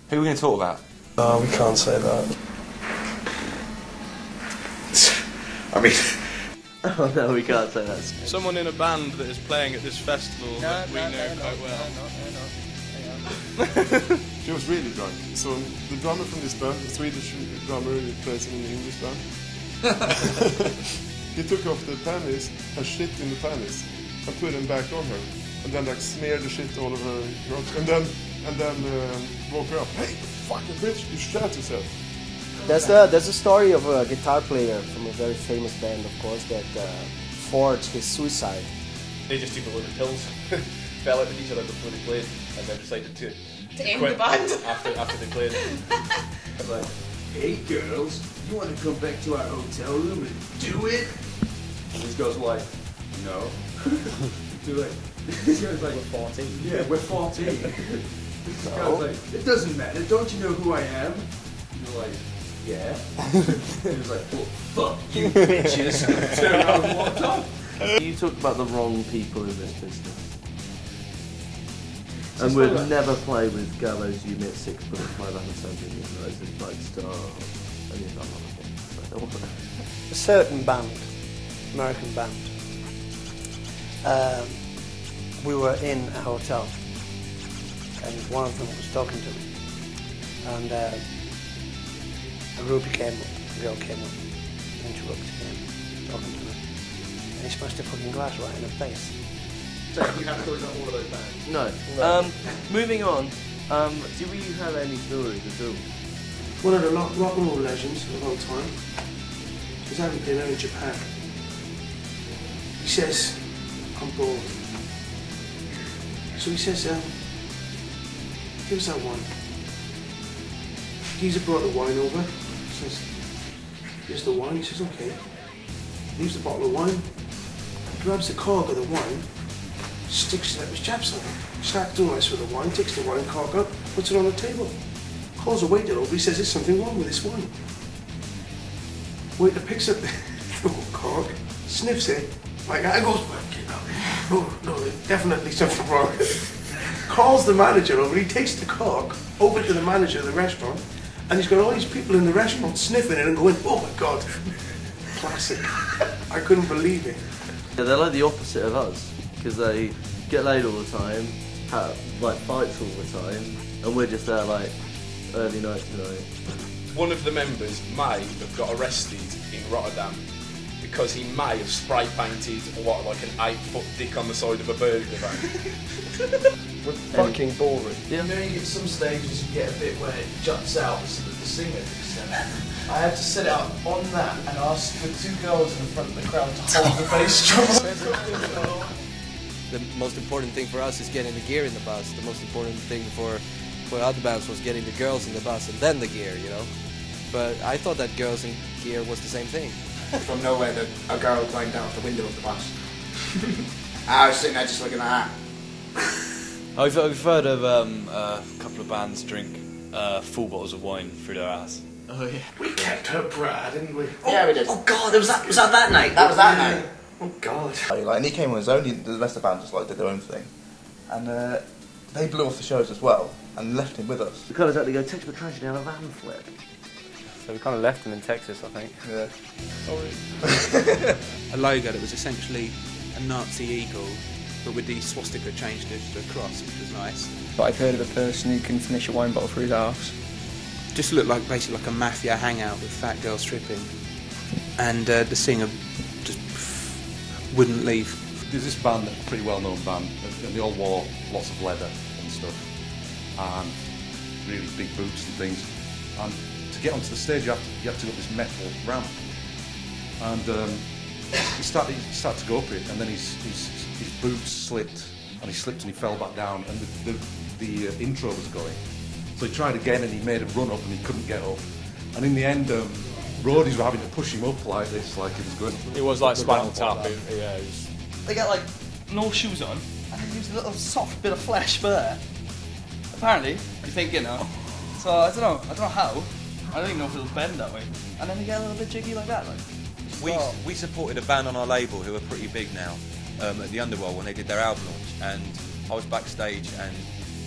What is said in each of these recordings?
Who are we going to talk about? No, we can't say that. I mean... Oh no, we can't say that. Someone in a band that is playing at this festival that we know quite well. She was really drunk. So the drummer from this band, the Swedish drummer who plays in the English band, he took off the panties, her shit in the panties, and put them back on her, and then like smeared the shit all over her crotch, and then woke her up. Hey, fucking bitch, you shat yourself. There's a story of a guitar player from a very famous band, of course, that forged his suicide. They just took a load of pills, fell out with each other before they played, and then decided to end quit the band after they played. I was like, Hey girls, you want to come back to our hotel room and do it? and these girls were like, no. Too late. This guy's like, We're 14. yeah, we're 14. This guy's like, it doesn't matter, don't you know who I am? And you're like, yeah. He was like, well, fuck you bitches. Turned around and walked off. You talked about the wrong people in this business. And we'd never play with Gallows Unit 6 bullets 500 it's like star and you've done other things. A certain band, American band, we were in a hotel and one of them was talking to me, and a groupie came up, a girl came up, interrupted him, talking to me, and he smashed a fucking glass right in her face. So you have stories about all of those bands? No. Moving on, do we have any stories at all? One of the rock and roll legends of all time was having dinner in Japan. He says, I'm bored. So he says, give us that wine. Geezer brought the wine over. He says, here's the wine. He says, okay. Leaves the bottle of wine, grabs the cork of the wine, sticks it up his chaps on it, starts doing this with the wine, takes the wine cork out, puts it on the table. Calls the waiter over, he says there's something wrong with this wine. Waiter picks up the cork, sniffs it, like that, and goes back, you know. No, there's definitely something wrong. Calls the manager over, he takes the cork over to the manager of the restaurant, and he's got all these people in the restaurant sniffing it and going, oh my god. Classic. I couldn't believe it. Yeah, they're like the opposite of us, because they get laid all the time, have like fights all the time, and we're just there like early night tonight. One of the members may have got arrested in Rotterdam because he may have spray painted like an 8-foot dick on the side of a burger van. We're fucking boring. Yeah. You know, you get some stages you get a bit where it juts out so that the singer can I had to sit out on that and ask for 2 girls in front of the crowd to hold the bass drum. The most important thing for us is getting the gear in the bus. The most important thing for other bands was getting the girls in the bus and then the gear, you know. But I thought that girls and gear was the same thing. From nowhere, a girl climbed out the window of the bus. I was sitting there just looking at that. I've heard of a couple of bands drink full bottles of wine through their ass. Oh yeah. We kept her bra, didn't we? Yeah, we did. Oh god, was that night? That was that night. Oh god. And he came on his own, the rest of the band just like did their own thing. And they blew off the shows as well, and left him with us. We kind of had to go take the trash down a van flip. So we kind of left him in Texas, I think. Yeah. Sorry. A logo that was essentially a Nazi eagle, but with the swastika changed to a cross, which was nice. But I've heard of a person who can finish a wine bottle through his arse. Just looked like basically like a mafia hangout with fat girls stripping, and the singer just wouldn't leave. There's this band, a pretty well-known band, and they all wore lots of leather and stuff, and really big boots and things. And to get onto the stage, you have to go up this metal ramp, and he started to go up it, and then his boots slipped, and he slipped and he fell back down, and the intro was going. So he tried again, and he made a run up, and he couldn't get up. And in the end, roadies were having to push him up like this, like he was going. It was like Spinal Tap. Yeah. They get like no shoes on, and they use a little soft bit of flesh for there. Apparently, you think, you know. So I don't know how. I don't even know if it'll bend that way. And then they get a little bit jiggy like that, like. We supported a band on our label who are pretty big now, at the Underworld when they did their album launch, and I was backstage and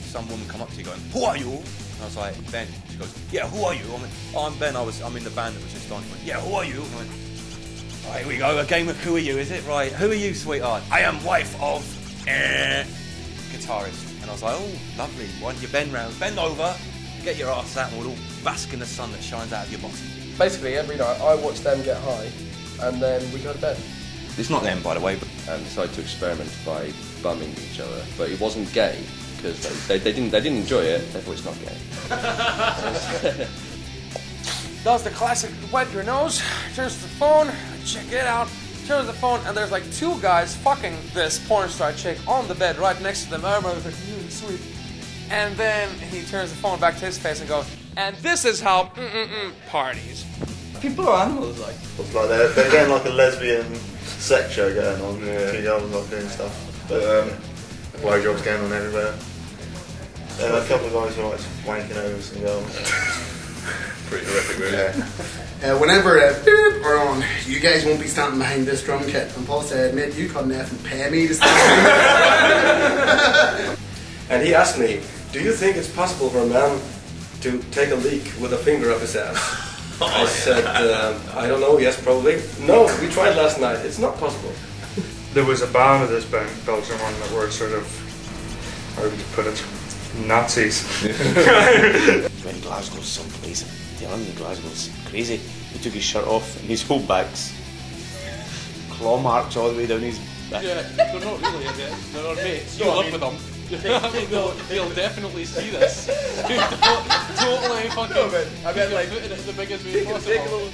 some woman come up to you going, "Who are you?" And I was like, Ben. She goes, yeah, who are you? I went, oh, I'm Ben. I'm in the band that was just on. She went, yeah, who are you? And I went, right, here we go. A game of who are you, is it? Right, who are you, sweetheart? I am wife of guitarist. And I was like, oh, lovely. Why don't you bend round? Bend over, get your ass out, and we'll all bask in the sun that shines out of your bottom. Basically, every night I watch them get high, and then we go to bed. It's not them, by the way. But and decided to experiment by bumming each other, but it wasn't gay because they didn't enjoy it. Therefore, it's not gay. Does the classic wipe your nose, turns to the phone, check it out, turns the phone, and there's like 2 guys fucking this porn star chick on the bed right next to them. Everybody's like, sweet. And then he turns the phone back to his face and goes, and this is how parties. People are animals, like. It's like they're getting like a lesbian sex show going on. Yeah. 2 girls like doing stuff. But blowjobs going on everywhere. There are a couple of guys who are like wanking over some girls. Pretty horrific, really. Whenever beep are on, you guys won't be standing behind this drum kit. And Paul said, mate, you couldn't effing pay me to stand behind. And he asked me, do you think it's possible for a man to take a leak with a finger up his ass? I said, I don't know, yes, probably. No, we tried last night, it's not possible. There was a band of this Belgian one that were sort of, how would you put it, Nazis. When Glasgow's someplace, telling him Glasgow's crazy. He took his shirt off and his whole back's claw marks all the way down his back. Yeah, they're not really a bit. They're not mates. You live with them. I mean, they'll definitely see this. Totally fucking. No, man. I meant like the biggest way possible.